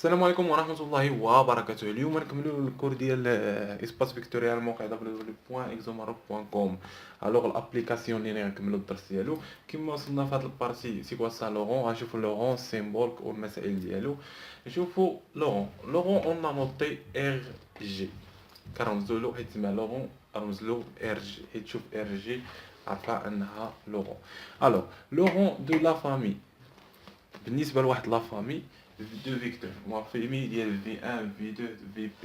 السلام عليكم ورحمة الله وبركاته. اليوم نكملوا الكور ديال اسباس فيكتوريال الموقع www.exomaro.com. الوغ الابليكاسيون اللي غنكملوا الدرس ديالو كما وصلنا في هذه البارتي سي كوا سا لورون. غنشوفوا لورون سيمبول والمسائل ديالو. نشوفوا لورون اون نوتي ار جي كنرمزوا له حيت سمع لورون رمز له ار جي حيت تشوف ار جي عرفها انها لورون. الوغ لورون دو لا فامي بالنسبه لواحد لا فامي deux vecteurs morphémie ديال V1 V2 VP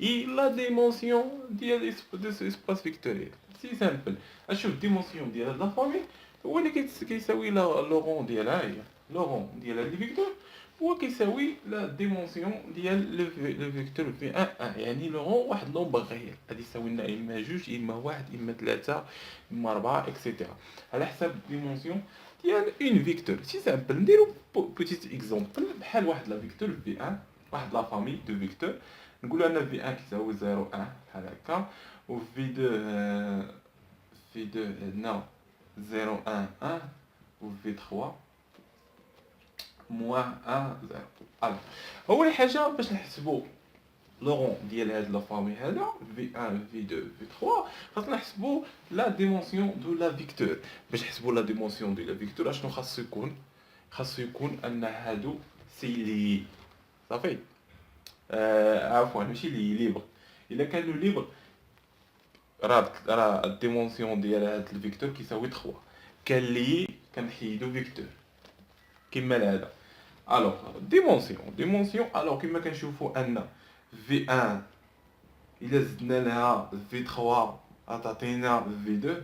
et la dimension ديال espace vectoriel سي سامبل. اشوف الديمونسيون ديال هاد لا فامي هو اللي كيساوي لورون ديالها، هي لورون ديال هاد الفيكتور هو كيساوي لا ديمونسيون ديال لو فيكتور في 1 يعني لورون واحد نومبر غير غادي يساوي لنا اما جوج اما واحد اما ثلاثه اما اربعه اكسيتيرا على حسب الديمونسيون ديال اون فيكتور. سي سامبل نديرو بوتيت اكزومبل بحال واحد لا فيكتور في 1 واحد لا فامي دو فيكتور نقولوا ان في 1 كيساوي 0 1 بحال هكا و في 2 عندنا 0 1 1 و في 3 موان 1 0. الوغ اول حاجه باش نحسبوا لورون ديال هاد لا فامي هذا في 1 في 2 في 3 خاصنا نحسبوا لا ديمونسيون دو لا فيكتور. باش نحسبوا لا ديمونسيون دو لا فيكتور اشنو خاصو يكون ان هادو سي لي صافي عفوا ماشي لي ليبر. الا كانوا ليبر راه الديمونسيون ديال هاد الفيكتور كيساوي 3 كان لي كنحيدو فيكتور كما هذا. الوغ ديمونسيون الوغ كما كنشوفوا ان في 1 الا زدنا لها في 3 عطاتينا في 2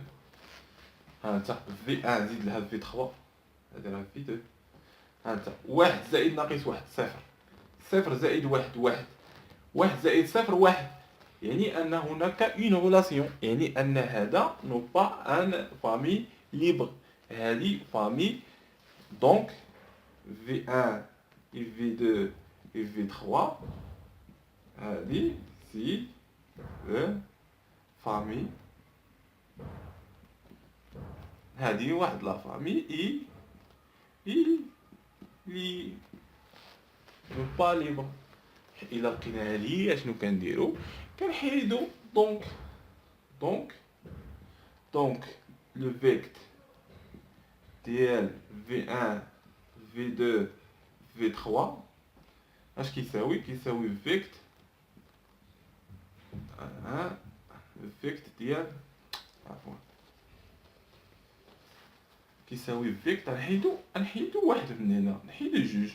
ها انت في 1 زيد لها في 3 هذا في 2 ها انت 1 زائد ناقص 1 صفر، صفر زائد 1 1 1 زائد صفر 1 يعني ان هناك اون ريلاسيون يعني ان هذا نو با ان فامي ليبر هذه فامي. دونك في 1 et V2 et V3 هذه سي فامي هذه واحد لا فامي اي لي نو با ليبر. الا لقينا هذه اشنو كنديرو كنحيدو دونك لو فيكت ديال V1 V2 V3 اش كيساوي فيكت فيكت ديال عفوا كيساوي فيكت نحيدو واحد من هنا نحيدو جوج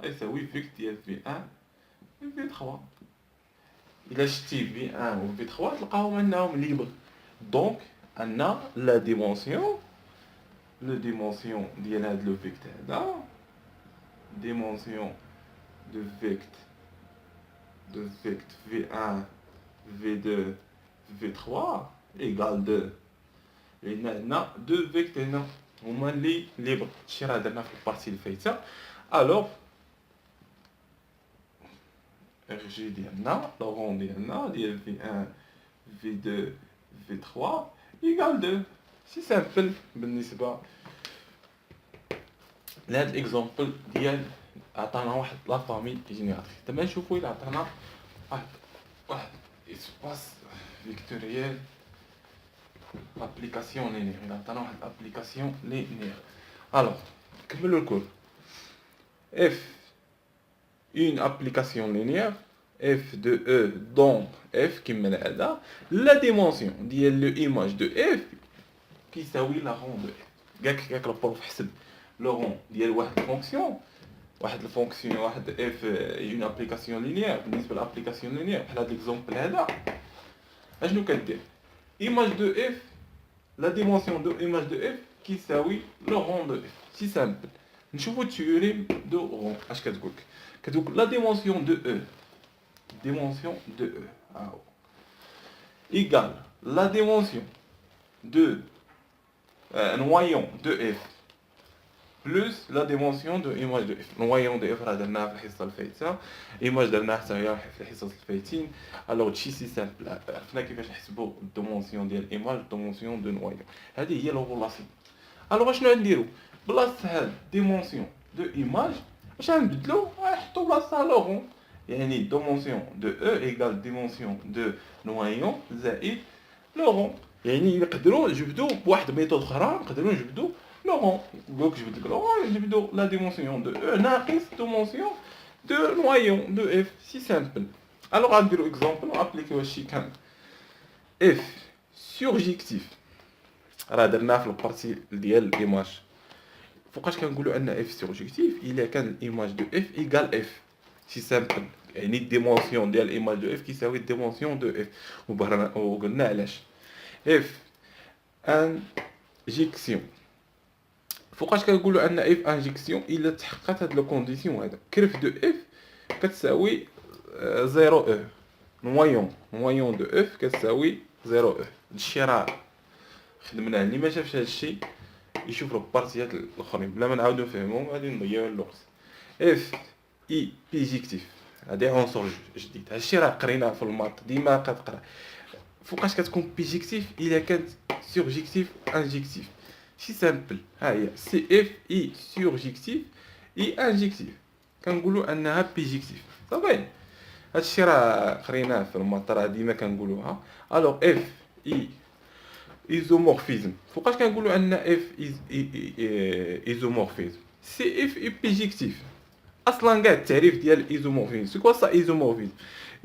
غيساوي فيكت ديال في 1 في 3. الا شتي في 1 و في 3 تلقاهم انهم ليبر. دونك ان لا ديمونسيون ديال هاد لو فيكت هذا dimension de vect V1, V2, V3 égale 2. لأن عندنا دو فيكت هنا هما اللي ليبر شي راه درنا في البارتي اللي فايته. الوغ ار جي ديالنا لورون ديالنا ديال V1 V2 V3 égale 2. سي سامبل بالنسبه لهاد الاكزومبل ديال عطانا واحد لا فامي جينيراتريس. دابا نشوفوا الا عطانا واحد اسباس فيكتوريال ابليكاسيون لينير. الا عطانا واحد ابليكاسيون لينير الوغ نكملوا الكل اف اون ابليكاسيون لينير اف دو او دون اف كيما هذا لا ديمونسيون ديال لو ايماج دو اف كيساوي لا رون دو اف. قالك البروف حسب لورون ديال واحد الفونكسيون واحد اف اون ابليكاسيون لينير. بالنسبه لابليكاسيون لينير بحال هذا الاكزومبل هذا اشنو كدير ايماج دو اف لا ديمونسيون دو ايماج دو اف كيساوي لورون دو اف. سي سامبل نشوفوا التيوريم دو رون اش كتقولك لا ديمونسيون دو او ايغال لا ديمونسيون دو noyau de f plus la dimension de image de f. noyau de f راه درناها في الحصه الفايته، image درناها حتى هي في الحصص الفايتين. الوغ هادشي سي سامبل عرفنا كيفاش نحسبوا الديمونسيون ديال ايماج ديمونسيون دو نوايو. هذه هي لوغولاسيون. الوغ شنو غنديرو بلاصه هاد ديمونسيون دو ايماج اش غنبدلو غنحطو بلاصتها لورون يعني دومونسيون دو او ايكال ديمونسيون دو نوايون زائد لو رون. يعني نقدروا نجبدوا بواحد ميثود اخرى، نقدروا نجبدوا لو رون. دونك جبد لك لو رون، نجبدوا لا ديمونسيون دو او ناقص دومونسيون دو نوايون دو اف. سي سامبل. الوغ غنديروا اكزومبل ونابليكيو هادشي كامل. اف سورجيكتيف راه درناه في البارتي ديال الايماج. فوقاش كنقولوا ان اف سورجيكتيف؟ الا كان الايماج دو اف ايكال اف. سي سامبل. يعني الديمونسيون ديال الايماج دو اف كيساوي الديمونسيون دو اف. وقلنا علاش اف انجيكسيون. فوقاش كنقولوا ان اف انجيكسيون؟ الا تحققت هاد لو كونديسيون هذا كيرف دو اف كتساوي 0 او. نوايون دو اف كتساوي 0 او. هادشي راه خدمناه. اللي ما شافش هادشي يشوف البارتيات الاخرين بلا ما نعاودو نفهموهم، غادي نضيعوا الوقت. اف اي بيجيكتيف هادي عنصر جديد. هادشي راه قريناه في الماط، ديما كتقرا. فوقاش كتكون بيجيكتيف؟ الا كانت سورجيكتيف انجيكتيف. سي سامبل. ها هي سي اف اي سورجيكتيف اي انجيكتيف كنقولوا انها بيجيكتيف. صافي. هادشي راه قريناه في الماط، راه ديما كنقولوها. الوغ اف اي ايزومورفيزم. فوقاش كنقولوا ان اف ايزومورفيزم؟ سي اف اي بيجيكتيف. اصلا كاع التعريف ديال الايزومورفيزم سي كوا سا ايزومورفيزم؟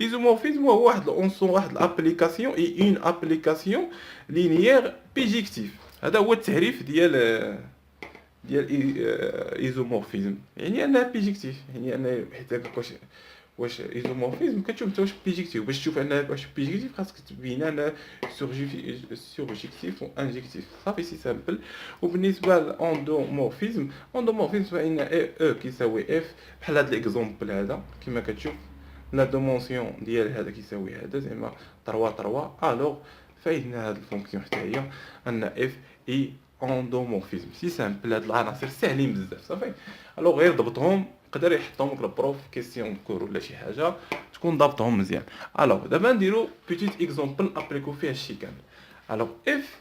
ايزومورفيزم هو واحد العنصر، واحد الابليكاسيون اي اون ابليكاسيون لينيير بيجيكتيف. هذا هو التعريف ديال ايزومورفيزم. يعني انها بيجيكتيف، يعني ان حيت هكاك واش ايزومورفيزم كتشوف انت واش بيجيكتيف. باش تشوف ان واش بيجيكتيف خاصك تبين ان سورجيكتيف و انجيكتيف. صافي سي سامبل. وبالنسبه للاندومورفيزم، اندومورفيزم فان او كيساوي اف. بحال هذا الاكزومبل هذا كما كتشوف لا دومونسيون ديال هذا كيساوي هذا، زعما 3 الوغ فاين هاد الفونكسيون حتى هي ان اف اي اندومورفيزم. سي سامبل. هاد العناصر ساهلين بزاف. صافي. الوغ غير ضبطهم، يقدر يحطهم لك البروف كيسيون كور ولا شي حاجه تكون ضابطهم مزيان. الوغ دابا نديرو بيتيت اكزومبل ابليكو فيها هادشي كامل. الوغ اف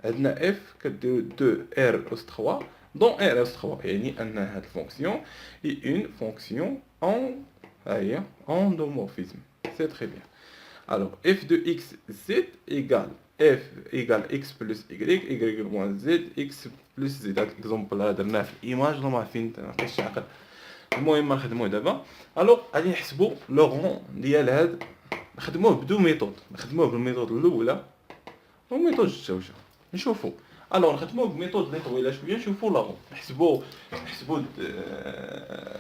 عندنا اف كديرو 2 ار اس 3 دون ار اس 3، يعني ان هاد الفونكسيون اي اون فونكسيون ان هي اندومورفيزم. سي تري بيان. الوغ اف دو اكس زد ايكال اف ايكال اكس بلس y موان زد اكس بلس زد. هاد الاكزومبل هذا درناه في الايماج، ما عارفين مابقيتش عاقل. المهم نخدموه دابا. الوغ غادي نحسبوا لو رون ديال هاد. نخدموه بدو ميثود، نخدموه بالميثود الاولى والميثود الزوجه نشوفوا. الوغ نخدموه بميثود اللي طويله شويه نشوفوا لا رون.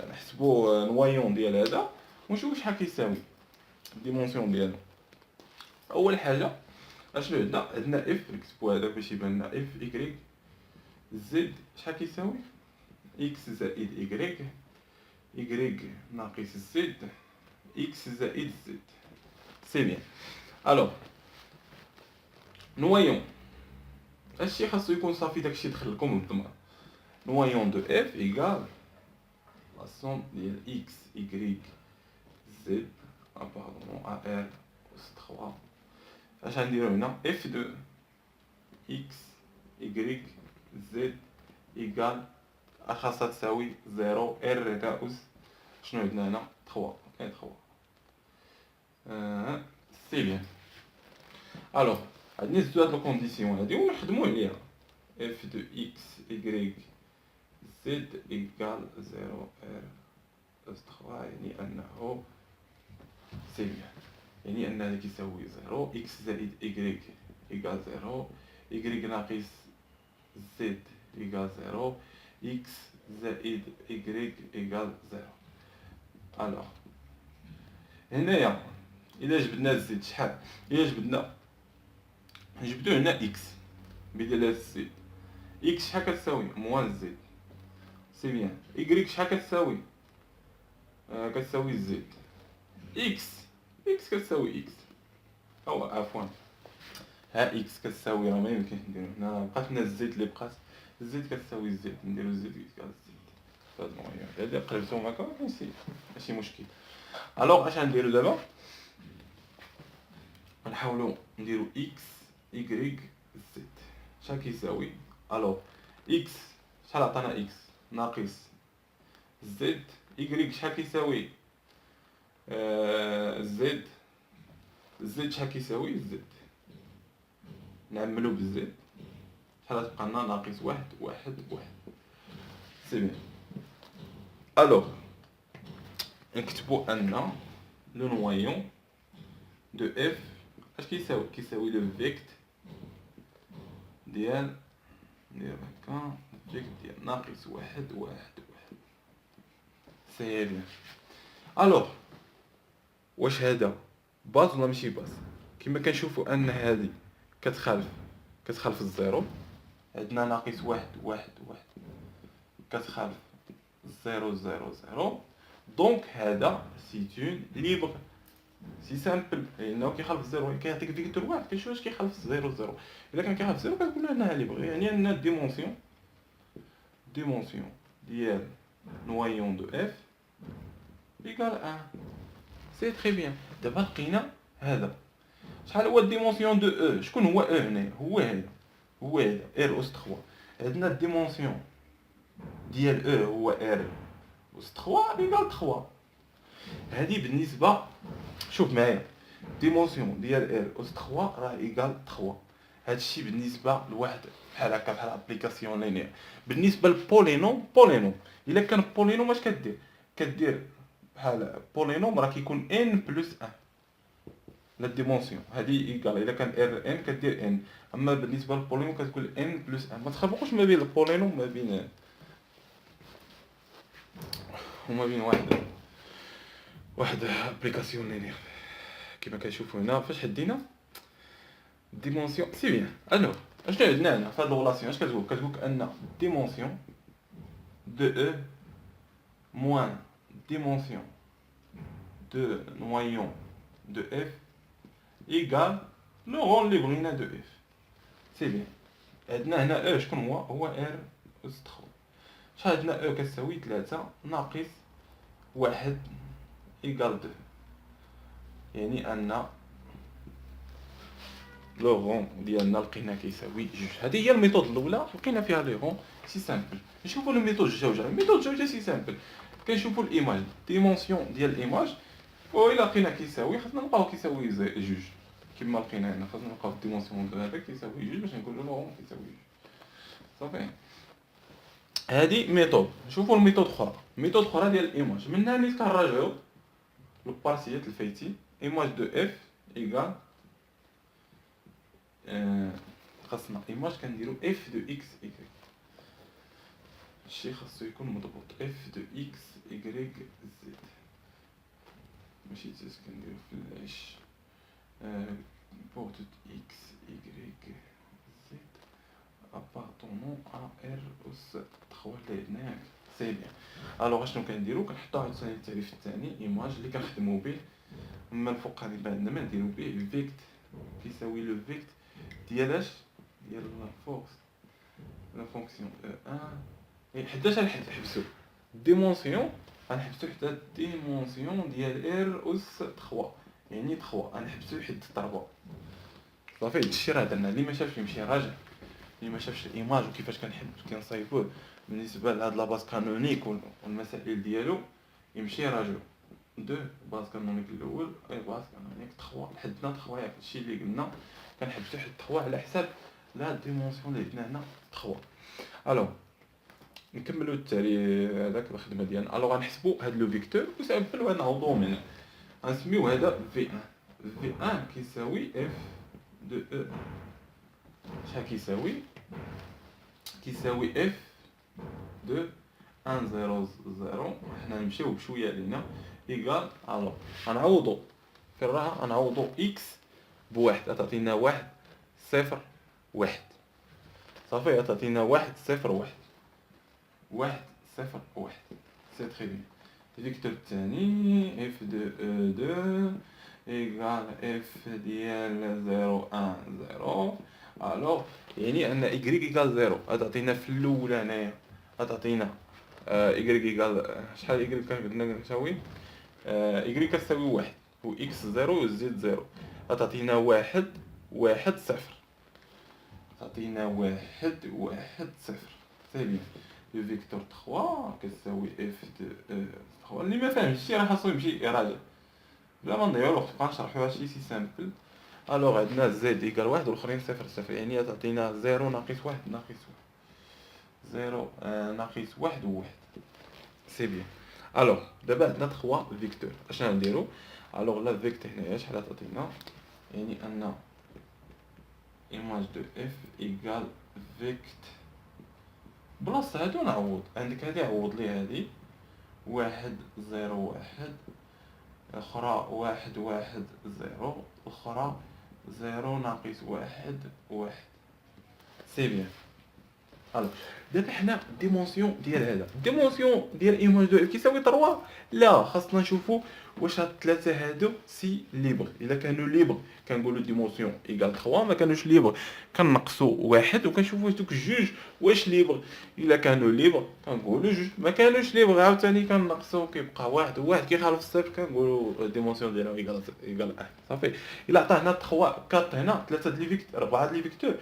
نحسبوا نوايون ديال هذا ونشوفوا شحال كيساوي الديمونسيون ديالو. اول حاجه اشنو عندنا اف. نكتبوا هذا باش يبان لنا اف ايكغيك زد شحال كيساوي اكس زائد y ناقص زد اكس زائد زد. سي بيان. الوغ نوايون هادشي خاصو يكون صافي، داكشي دخل لكم بالضمير. نوايون دو اف ايكال لا سوم ديال اكس y زد باردون ا ار اس 3. اش غنديرو هنا؟ اف دو اكس y زد ايكال خاصها تساوي 0 ار تاع شنو عندنا هنا؟ 3. كاين 3. سي بيان. الوغ غادي نزيدو هاد الكونديسيون هادي ونخدمو عليها. اف دو اكس y زد ايكال 0 ار اس 3، يعني انه سي بيان، يعني ان هذا كيساوي 0 اكس زائد y ايكال 0 y ناقص زد ايكال 0 اكس زائد y ايكال 0. الوغ هنايا الا جبدنا الزد شحال؟ الا جبدنا نجبدو هنا اكس بدل الزد. اكس شحال كتساوي؟ موان زد. سي بيان. y شحال كتساوي؟ كتساوي زد. اكس كتساوي اكس او عفوا ها اكس كتساوي، راه ما يمكنش نديرو هنا، بقات لنا الزد اللي بقات. زد كتساوي زد، نديرو زد كتساوي زد. فهاد المهم هادي قلبتهم هكا ماشي مشكل. الوغ اش غنديرو دابا؟ غنحاولو نديرو اكس y زد شحال كيساوي. الوغ اكس شحال عطانا؟ اكس ناقص زد y شحال كيساوي؟ زد زد شحال كيساوي زد، نعملو بالزد شحال تبقى لنا ناقص واحد واحد واحد. سي بيان. الوغ نكتبو ان لو نوايون دو اف اش كيساوي؟ كيساوي لو فيكت ديال هكا، الفيكت ديال ناقص واحد واحد واحد. سي بيان. الوغ واش هذا باز ولا ماشي باز؟ كما كنشوفوا ان هذه كتخالف الزيرو، عندنا ناقص واحد واحد واحد كتخالف زيرو زيرو زيرو، دونك هذا سي اون ليبر، سي سامبل، لانه كيخالف الزيرو كيعطيك فيكتور واحد كنشوف واش كيخالف زيرو زيرو. الا كان كيخالف زيرو كتقول انها ليبر، يعني ان الديمونسيون ديال نوايون دو اف ايكال ان. سي تري بيان. دابا لقينا هذا شحال هو الديمونسيون دو او؟ شكون هو او هنا؟ هو هذا، هو هذا ار اس 3. عندنا الديمونسيون ديال او هو ار اس 3 ايكال 3. هذه بالنسبه، شوف معايا، ديمونسيون ديال ار اس 3 راه ايكال 3. هادشي بالنسبه لواحد بحال هكا بحال ابليكاسيون لينير. بالنسبه للبولينوم، الا كان بولينوم اش كدير بحال بولينوم راه كيكون ان بلس 1. لا ديمونسيون هذه ايكال، الا كان ار ان كدير ان، اما بالنسبه للبولينوم كتقول ان بلس 1. ما تخافوش ما بين البولينوم وما بين واحد ابليكاسيون لينير. كما كنشوفوا هنا فاش حدينا ديمونسيون. سي بيان. الوغ اشنو عندنا هنا في هاد الغولاسيون؟ اش كتقولك ان ديمونسيون دو او موان ديمونسيون دو نوايون دو اف ايكال لو رون اللي بغينا دو اف. سي بيان. عندنا هنا او شكون هو ار اس 3. شحال عندنا او كتساوي 3 ناقص واحد ايكال 2، يعني ان لو غون ديالنا لقينا كيساوي جوج. هذه هي الميثود الاولى لقينا فيها لي غون سي سامبل. نشوفوا الميثود الجوجه. الميثود الجوجه سي سامبل، كنشوفوا الايماج، ديمونسيون ديال الايماج، و الا لقينا كيساوي خاصنا نلقاو كيساوي جوج كما لقينا هنا. خاصنا نلقاو الديمونسيون ديال هذا كيساوي جوج باش نقولوا لو غون كيساوي جوج. صافي. هذه ميثود. نشوفوا الميثود اخرى، ميثود اخرى ديال الايماج. منها نيت كنراجعوا للبارسيات الفايتين. ايماج دو اف ايكال خاصنا ايماج كنديرو اف دو اكس ايكغيك. هادشي خاصو يكون مضبوط. اف دو اكس ايكغيك زد، ماشي تاس كنديرو في العش بور توت اكس ايكغيك زد ابارطونون ا ار اس 3 اللي عندنا. سي بيان. الوغ اشنو كنديرو؟ كنحطو عاوتاني التعريف الثاني ايماج اللي كنخدمو به. اما الفوق هذه عندنا ما نديرو به فيكت كيساوي لو فيكت ديال لا فورس لا فونكسيون او 1. حداش غنحبسو ديمونسيون؟ غنحبسو حتى ديمونسيون ديال ار اس 3، يعني 3 غنحبسو حد 3. صافي. هادشي راه درنا. اللي ما شافش يمشي راجع، اللي ما شافش الايماج وكيفاش كنصايبوه بالنسبه لهاد لاباز كانونيك والمسائل ديالو يمشي راجع. دو باز كانونيك الاول اي باز كانونيك 3 حدنا 3 ياك. هادشي اللي قلنا كنحبسو حد 3 على حساب لا ديمونسيون اللي عندنا هنا 3. الوغ نكملوا التعريف هذاك الخدمه ديالنا. الوغ غنحسبوا هاد لو فيكتور وسامبل ونعوضوه منه. غنسميو هذا في 1. في 1 كيساوي اف دو او. شحال كيساوي؟ كيساوي اف دو 1 0 0. حنا نمشيو بشويه علينا ايكال. الوغ غنعوضو في الراحه، غنعوضو اكس بواحد تعطينا 1 0 1. صافي. تعطينا 1 0 1 1 0 1. سي تري بيان. الفيكتور الثاني اف دو او 2 ايكال اف ديال 0 1 0. الوغ يعني ان ايكغيك ايكال 0 غتعطينا في الاولى هنايا غتعطينا ايكغيك ايكال شحال ايكغيك قلنا كتساوي ايكغيك كتساوي 1 و اكس 0 و زد 0. غتعطينا 1 1 0. تعطينا 1 1 0. سي بيان. لو فيكتور 3 كتساوي اف دو 3. اللي ما فاهمش الشيء راه خاصو يمشي يراجع. بلا ما نضيعو الوقت نبقى نشرحوها شي سي سامبل. الوغ عندنا زد ايكال واحد والاخرين صفر صفر، يعني تعطينا زيرو ناقص واحد ناقص واحد، زيرو ناقص واحد وواحد. سي بيان. الوغ دابا عندنا 3 فيكتور، اشنو غنديرو؟ الوغ لا فيكت هنايا شحال تعطينا؟ يعني ان ايماج دو اف ايكال فيكت بلاصة هادو نعوض، عندك هادي عوض لي هادي واحد زيرو واحد، الأخرى واحد واحد زيرو، الأخرى زيرو ناقص واحد واحد. سي بيان. الوغ دابا حنا ديمونسيون ديال هذا، ديمونسيون ديال ايماج دو اف كيساوي 3. لا، خاصنا نشوفو واش هاد الثلاثه هادو سي ليبر. الا كانوا ليبر كنقولوا ديمونسيون ايكال 3، ما كانوش ليبر كنقصوا واحد وكنشوفوا واش دوك الجوج واش ليبر. الا كانوا ليبر كنقولوا جوج، ما كانوش ليبر عاوتاني كنقصوا كيبقى واحد وواحد كيخالف الصفر كنقولوا ديمونسيون ديالهم ايكال 1. صافي. الا عطانا 3 4 هنا 3 د لي فيكتور 4 د لي فيكتور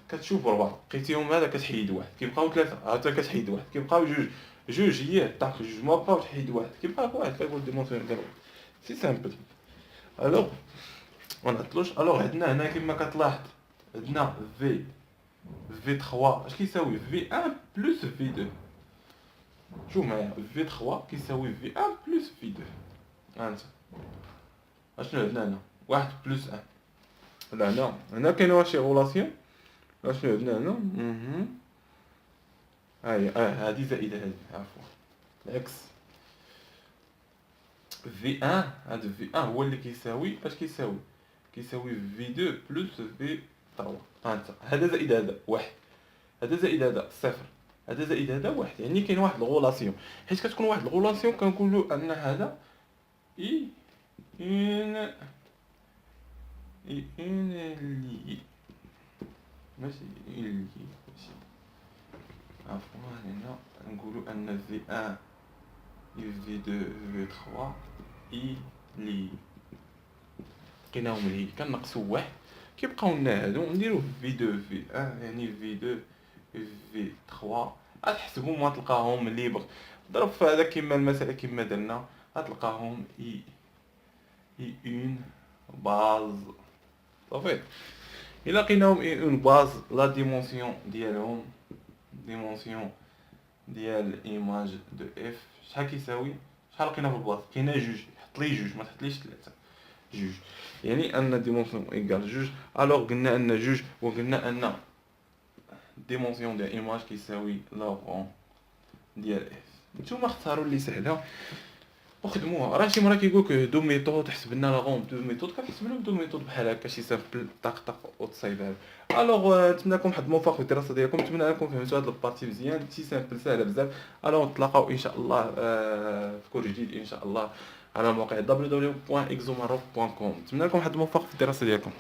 كتشوف 4 لقيتيهم هذا كتحيد واحد كيبقاو 3، عاوتاني كتحيد واحد كيبقاو جوج، جوج هي طاق جوج ما بقاوش، تحيد واحد كيبقى واحد كنقول ديمونسيون ديال واحد. سي سامبل. الوغ ما نعطلوش. الوغ عندنا هنا كما كتلاحظ عندنا في 3 اش كيساوي في 1 بلس في 2. شوف معايا في 3 كيساوي في 1 بلس في 2. ها انت اشنو عندنا هنا؟ 1 بلس 1. لا هنا كاينه واحد شي غولاسيون. اشنو عندنا هنا؟ هاي هادي زائده هادي، عفوا العكس. في 1 هاد في 1 هو اللي كيساوي اش كيساوي؟ كيساوي في 2 بلس في 3. ها انت هذا زائد هذا واحد، هذا زائد هذا صفر، هذا زائد هذا واحد، يعني كاين واحد الغولاسيون. حيت كتكون واحد الغولاسيون كنقولوا ان هذا اي ان لي ماشي لي ماشي، عفوا هنا نقولوا ان في 1 في 2 في 3 اي لي لقيناهم لي كنقصوا واحد كيبقاو لنا هادو نديرو في 2 في 1 يعني في 2 في 3 غتحسبهم وغتلقاهم ليبر. ضرب في هذا كيما المسألة كيما درنا غتلقاهم اي اون باز. صافي. الا لقيناهم اي اون باز لا ديمونسيون ديالهم، ديمونسيون ديال ايماج دو اف شحال كيساوي؟ شحال لقينا في البلاصه؟ كاينه جوج، حط لي جوج ما تحطليش ثلاثه، جوج. يعني ان ديمونسيون ايكال جوج. الوغ قلنا ان جوج وقلنا ان ديمونسيون ديال ايماج كيساوي لوغون ديال اف. نتوما اختاروا اللي سهله وخدموها. راه شي مرة كيقولك دو ميثود حسب لنا لا غون دو ميثود، كنحسب لهم دو ميثود بحال هكا شي سامبل طق طق وتصايبها. الوغ نتمنى لكم واحد الموفق في الدراسه ديالكم، نتمنى لكم فهمتوا هاد البارتي مزيان، شي سامبل ساهله بزاف. الوغ نتلاقاو ان شاء الله في كور جديد ان شاء الله على موقع www.exomaro.com. نتمنى لكم واحد الموفق في الدراسه ديالكم.